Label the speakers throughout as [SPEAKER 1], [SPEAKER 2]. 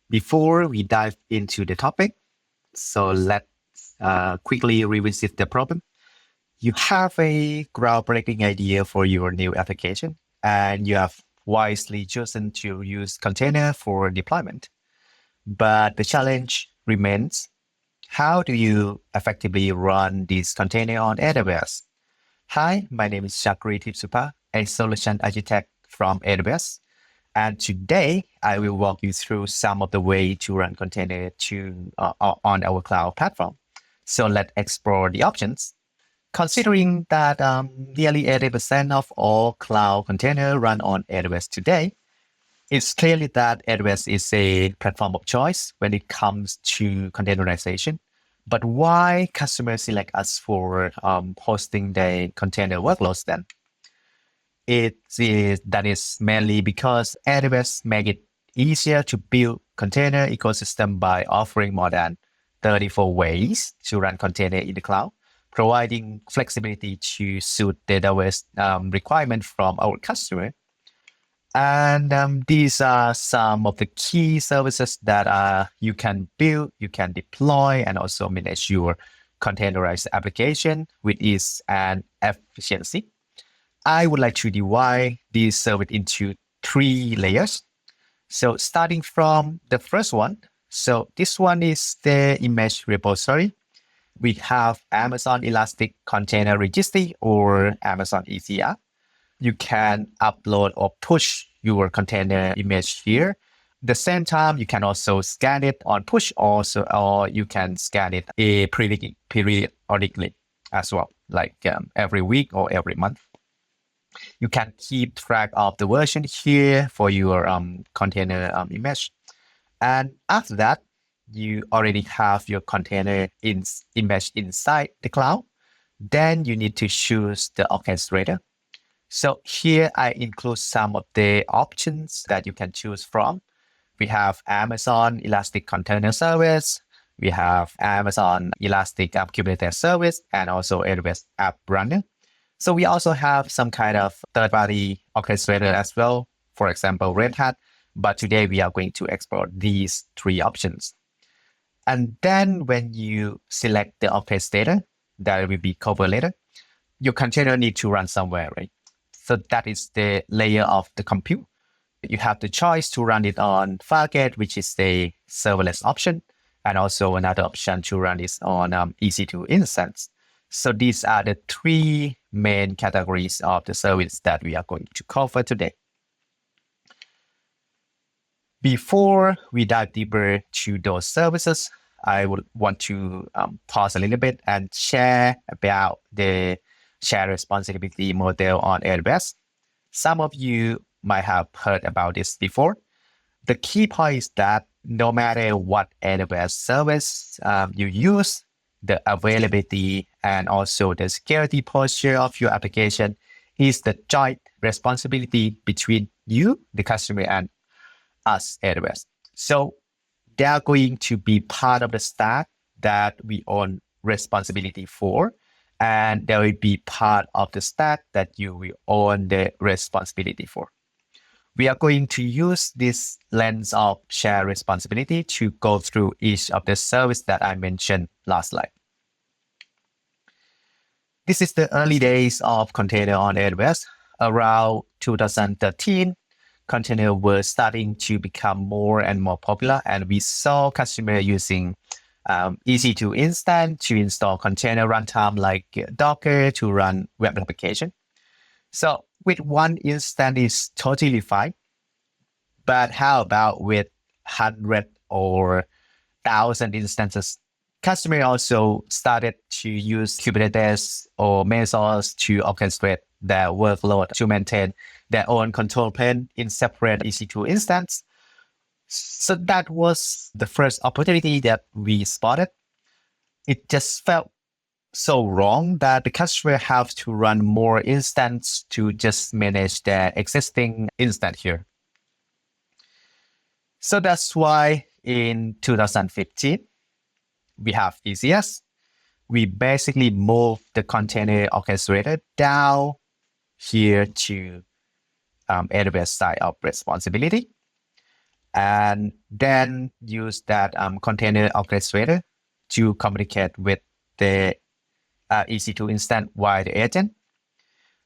[SPEAKER 1] Before we dive into the topic, so let's quickly revisit the problem. You have a groundbreaking idea for your new application, and you have wisely chosen to use container for deployment. But the challenge remains, how do you effectively run this container on AWS? Hi, my name is Chakkree Tipsupa, a solution architect from AWS. And today, I will walk you through some of the way to run container on our cloud platform. So let's explore the options. Considering that nearly 80% of all cloud containers run on AWS today, it's clearly that AWS is a platform of choice when it comes to containerization. But why customers select us for hosting their container workloads then? That is mainly because AWS make it easier to build container ecosystem by offering more than 34 ways to run container in the cloud, providing flexibility to suit the diverse requirement from our customer. And these are some of the key services that you can build, you can deploy, and also manage your containerized application with ease and efficiency. I would like to divide this service into 3 layers. So starting from the first one, so this one is the image repository. We have Amazon Elastic Container Registry or Amazon ECR. You can upload or push your container image here. At the same time, you can also scan it on push also, or you can scan it periodically as well, like every week or every month. You can keep track of the version here for your container image. And after that, you already have your container image inside the cloud. Then you need to choose the orchestrator. So here I include some of the options that you can choose from. We have Amazon Elastic Container Service. We have Amazon Elastic Kubernetes Service and also AWS apprunner. So we also have some kind of third-party orchestrator as well, for example, Red Hat. But today we are going to explore these 3 options. And then when you select the orchestrator, that will be covered later, your container need to run somewhere, right? So that is the layer of the compute. You have the choice to run it on Fargate, which is the serverless option, and also another option to run this on EC2 instance. So these are the 3 main categories of the service that we are going to cover today. Before we dive deeper to those services, I would want to pause a little bit and share about the shared responsibility model on AWS. Some of you might have heard about this before. The key point is that no matter what AWS service you use, the availability and also the security posture of your application is the joint responsibility between you, the customer, and us, AWS. So they are going to be part of the stack that we own responsibility for, and they will be part of the stack that you will own the responsibility for. We are going to use this lens of shared responsibility to go through each of the service that I mentioned last slide. This is the early days of container on AWS. Around 2013, container were starting to become more and more popular, and we saw customers using EC2 instance to install container runtime like Docker to run web application. So with one instance is totally fine. But how about with 100 or 1,000 instances? Customers also started to use Kubernetes or Mesos to orchestrate their workload to maintain their own control plane in separate EC2 instance. So that was the first opportunity that we spotted. It just felt so wrong that the customer have to run more instance to just manage their existing instance here. So that's why in 2015, we have ECS. We basically move the container orchestrator down here to AWS side of responsibility. and then use that container orchestrator to communicate with the EC2 instance via the agent.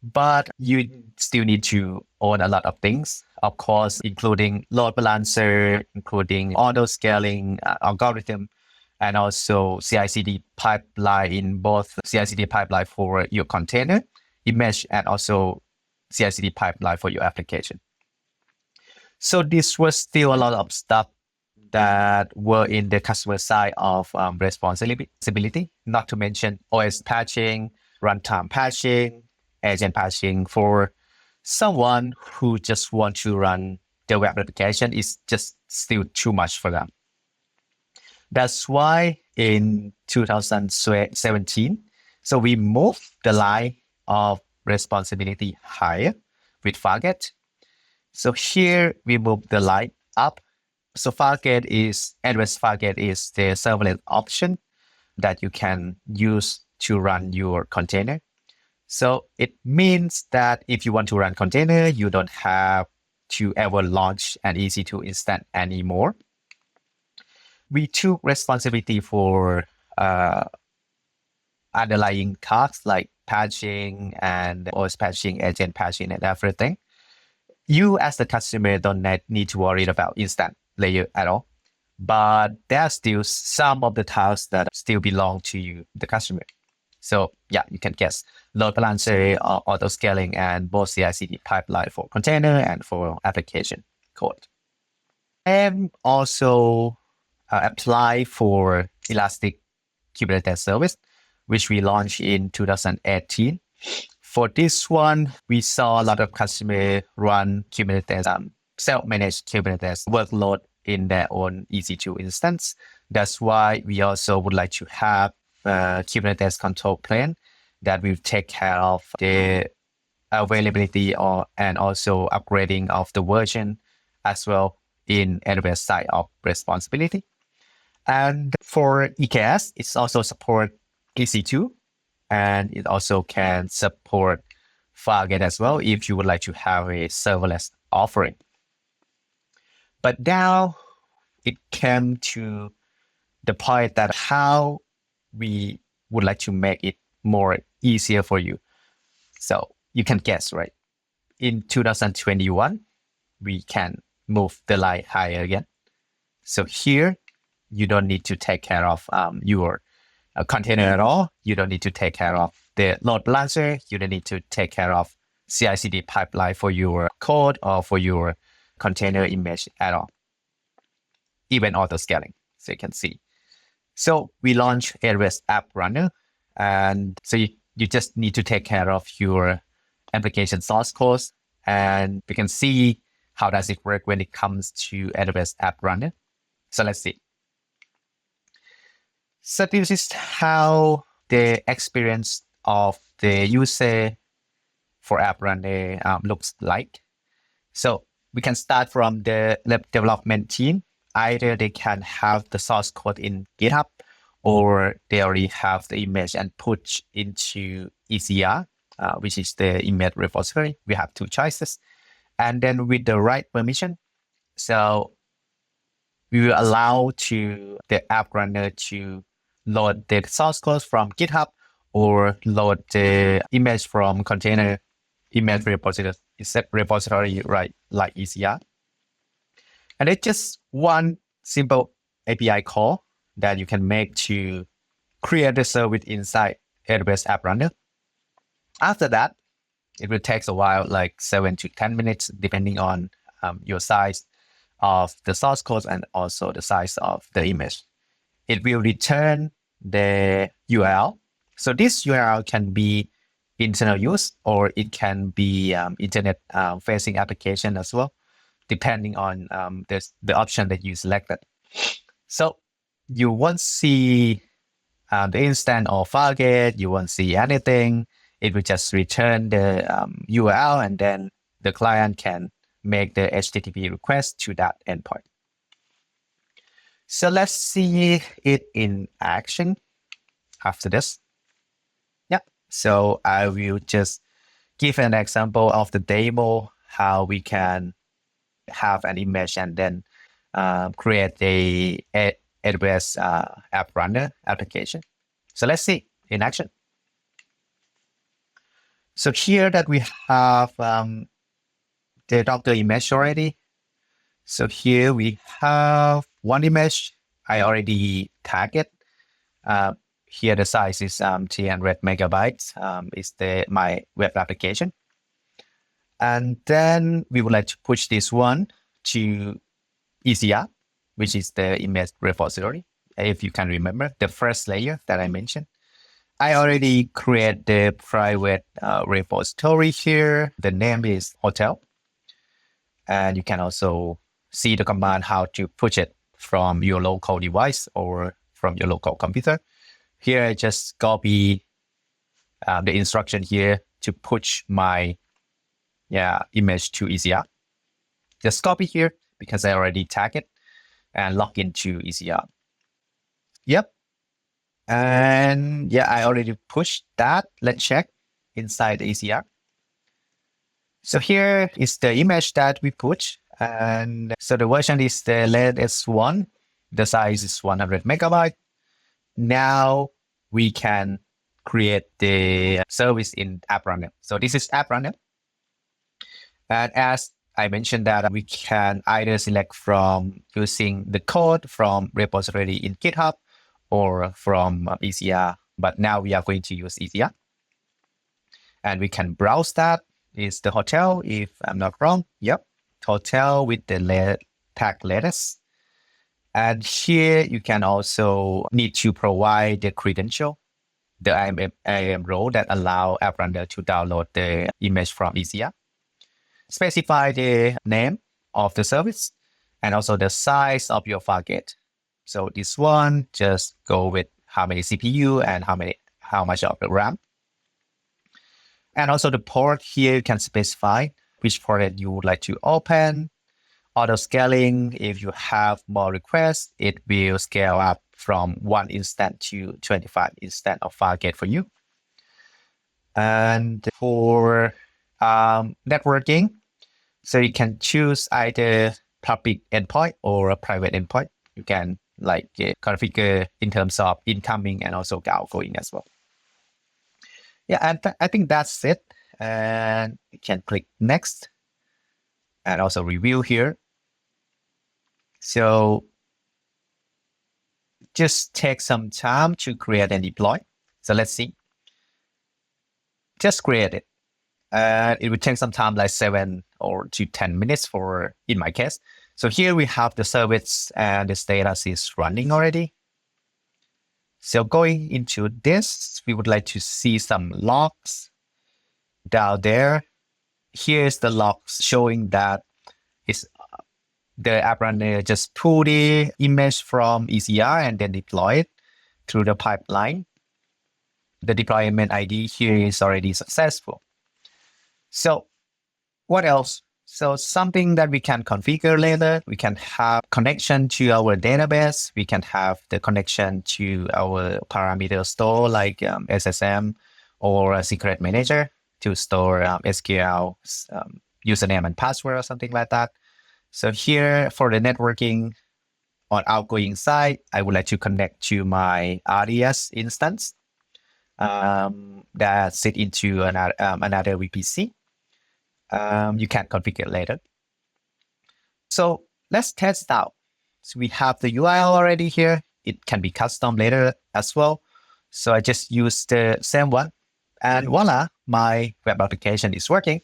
[SPEAKER 1] But you still need to own a lot of things, of course, including load balancer, including auto scaling algorithm, and also CI/CD pipeline in both CI/CD pipeline for your container image and also CI/CD pipeline for your application. So this was still a lot of stuff that were in the customer side of responsibility, not to mention OS patching, runtime patching, agent patching for someone who just want to run the web application is just still too much for them. That's why in 2017, so we moved the line of responsibility higher with Fargate. So here we move the line up. So Fargate is, AWS Fargate is the serverless option that you can use to run your container. So it means that if you want to run container, you don't have to ever launch an EC2 instance anymore. We took responsibility for underlying tasks like patching and OS patching, agent patching, and everything. You as the customer don't need to worry about instance layer at all. But there are still some of the tasks that still belong to you, the customer. So yeah, you can guess load balancer, auto scaling, and both CI/CD pipeline for container and for application code. And also apply for Elastic Kubernetes service, which we launched in 2018. For this one, we saw a lot of customers run Kubernetes, self-managed Kubernetes workload in their own EC2 instance. That's why we also would like to have a Kubernetes control plane that will take care of the availability and also upgrading of the version as well in AWS side of responsibility. And for EKS, it's also support EC2, and it also can support Fargate as well if you would like to have a serverless offering. But now it came to the point that how we would like to make it more easier for you. So you can guess, right? In 2021, we can move the line higher again. So here, you don't need to take care of your container at all. You don't need to take care of the load balancer. You don't need to take care of CI/CD pipeline for your code or for your container image at all. Even auto scaling, so you can see. So we launched AWS apprunner, and so you just need to take care of your application source code, and we can see how does it work when it comes to AWS apprunner. So let's see. So this is how the experience of the user for apprunner looks like. So we can start from the development team. Either they can have the source code in GitHub, or they already have the image and push into ECR, which is the image repository. We have two choices. And then with the right permission, so we will allow to the apprunner to load the source code from GitHub or load the image from container image repository, right, like ECR. And it's just one simple API call that you can make to create the service inside AWS apprunner. After that, it will take a while, like 7 to 10 minutes, depending on your size of the source code and also the size of the image. It will return the URL. So this URL can be internal use, or it can be internet facing application as well, depending on the option that you selected. So you won't see the instance of Fargate, you won't see anything. It will just return the URL, and then the client can make the HTTP request to that endpoint. So let's see it in action after this. Yeah, so I will just give an example of the demo, how we can have an image and then create a AWS apprunner application. So let's see in action. So here that we have the Docker image already. So here we have one image. I already tagged it. Here the size is 300 megabytes. Is my web application. And then we would like to push this one to ECR, which is the image repository. If you can remember the first layer that I mentioned. I already created the private repository here. The name is hotel. And you can also see the command how to push it from your local device or from your local computer. Here, I just copy the instruction here to push my image to ECR. Just copy here because I already tagged it and log into ECR. Yep. And I already pushed that. Let's check inside the ECR. So here is the image that we put. And so the version is the latest one. The size is 100 megabyte. Now we can create the service in apprunner. So this is apprunner. And as I mentioned that we can either select from using the code from repository in GitHub or from ECR. But now we are going to use ECR. And we can browse that. Is the hotel, if I'm not wrong. Yep. Hotel with the tag latest. And here you can also need to provide the credential, the IAM role that allow apprunner to download the image from ECR. Specify the name of the service and also the size of your target. So this one, just go with how many CPU and how much of the RAM. And also the port here, you can specify which port you would like to open. Auto scaling, if you have more requests, it will scale up from 1 instance to 25 instance of Fargate for you. And for networking, so you can choose either public endpoint or a private endpoint. You can configure in terms of incoming and also outgoing as well. Yeah, and I think that's it. And you can click next and also review here. So just take some time to create and deploy. So let's see. Just create it. It would take some time, like 7 or to 10 minutes in my case. So here we have the service and the status is running already. So going into this, we would like to see some logs down there. Here's the logs showing that the apprunner just pull the image from ECR and then deploy it through the pipeline. The deployment ID here is already successful. So what else? So something that we can configure later, we can have connection to our database. We can have the connection to our parameter store like SSM or a secret manager to store SQL username and password or something like that. So here for the networking on outgoing side, I would like to connect to my RDS instance that sit into another VPC. You can configure later. So let's test out. So we have the URL already here. It can be custom later as well. So I just use the same one. And voila, my web application is working.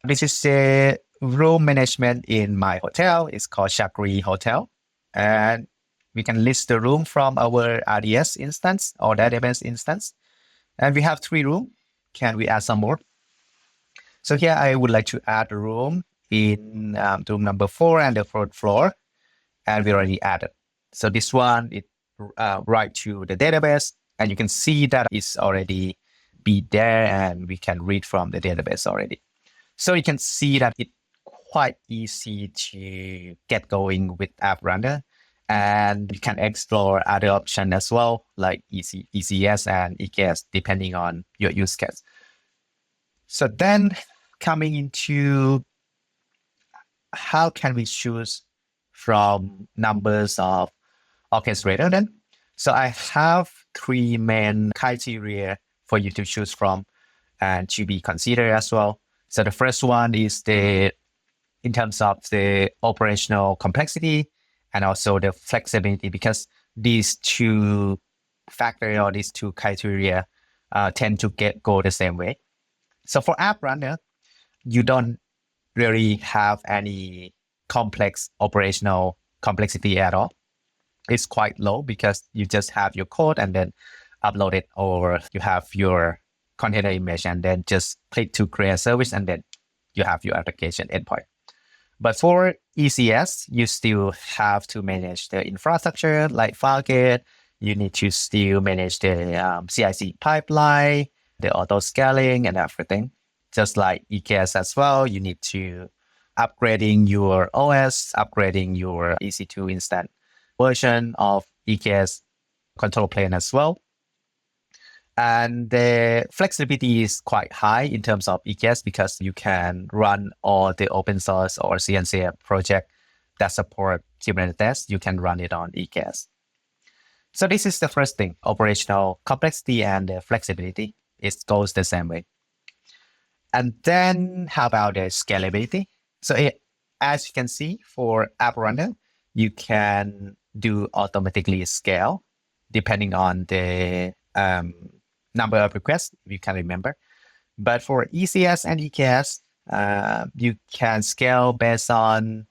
[SPEAKER 1] This is the room management in my hotel. It's called Chakkree Hotel. And we can list the room from our RDS instance or database instance. And we have 3 rooms. Can we add some more? So here I would like to add a room in room number 4 and the 4th floor. And we already added. So this one, it right to the database. And you can see that it's already be there and we can read from the database already. So you can see that it's quite easy to get going with apprunner. And you can explore other options as well, like ECS and EKS, depending on your use case. So then coming into how can we choose from numbers of orchestrator then. So I have three main criteria for you to choose from and to be considered as well. So the first one is in terms of the operational complexity and also the flexibility, because these two factors or these two criteria tend to go the same way. So for AppRunner, you don't really have any complex operational complexity at all. It's quite low because you just have your code and then upload it, or you have your container image and then just click to create a service and then you have your application endpoint. But for ECS, you still have to manage the infrastructure like Fargate. You need to still manage the CI/CD pipeline, the auto scaling and everything. Just like EKS as well, you need to upgrading your OS, upgrading your EC2 instance version of EKS control plane as well. And the flexibility is quite high in terms of EKS because you can run all the open source or CNCF project that support Kubernetes. You can run it on EKS. So this is the first thing, operational complexity and flexibility. It goes the same way. And then how about the scalability? So as you can see for AppRunner, you can do automatically scale depending on the number of requests, if you can remember. But for ECS and EKS, you can scale based on,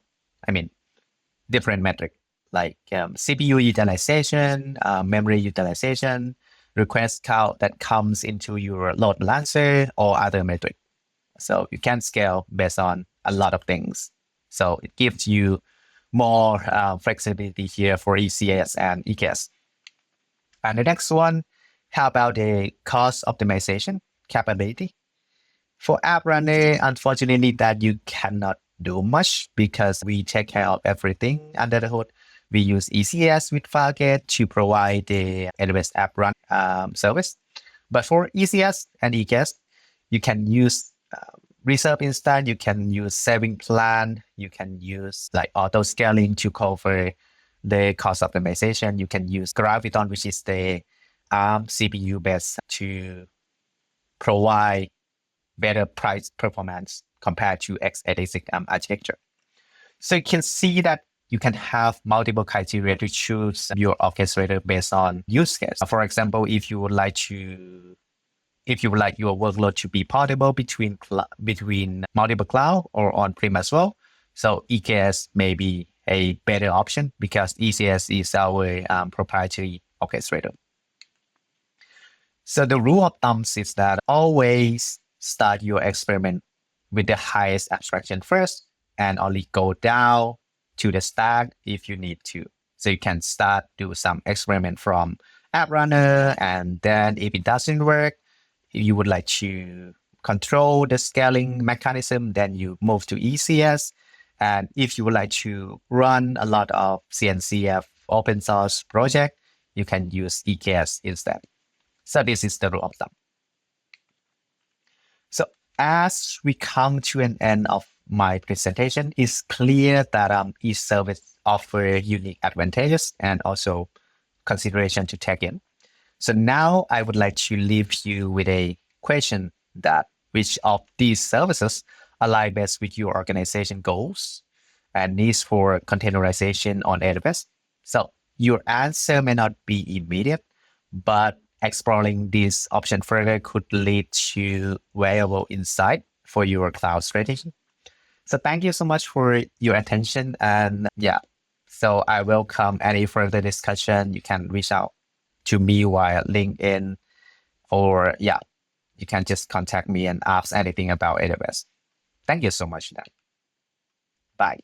[SPEAKER 1] different metric like CPU utilization, memory utilization, request count that comes into your load balancer or other metric. So you can scale based on a lot of things. So it gives you more flexibility here for ECS and EKS. And the next one, how about the cost optimization capability? For AppRunner, unfortunately, that you cannot do much because we take care of everything under the hood. We use ECS with Fargate to provide the AWS AppRun service. But for ECS and EKS, you can use reserve instance, you can use saving plan, you can use like auto scaling to cover the cost optimization. You can use Graviton, which is the ARM CPU base, to provide better price performance compared to x86 architecture. So you can see that you can have multiple criteria to choose your orchestrator based on use case. For example, if you would like your workload to be portable between multiple cloud or on-prem as well, so EKS may be a better option because ECS is our proprietary orchestrator. So the rule of thumb is that always start your experiment with the highest abstraction first and only go down to the stack if you need to. So you can do some experiment from AppRunner, and then if it doesn't work, if you would like to control the scaling mechanism, then you move to ECS. And if you would like to run a lot of CNCF open source project, you can use EKS instead. So this is the rule of thumb. So as we come to an end of my presentation, it's clear that each service offers unique advantages and also consideration to take in. So now I would like to leave you with a question that which of these services align best with your organization goals and needs for containerization on AWS. So your answer may not be immediate, but exploring this option further could lead to valuable insight for your cloud strategy. So thank you so much for your attention. And so I welcome any further discussion. You can reach out to me via LinkedIn, or you can just contact me and ask anything about AWS. Thank you so much. Bye.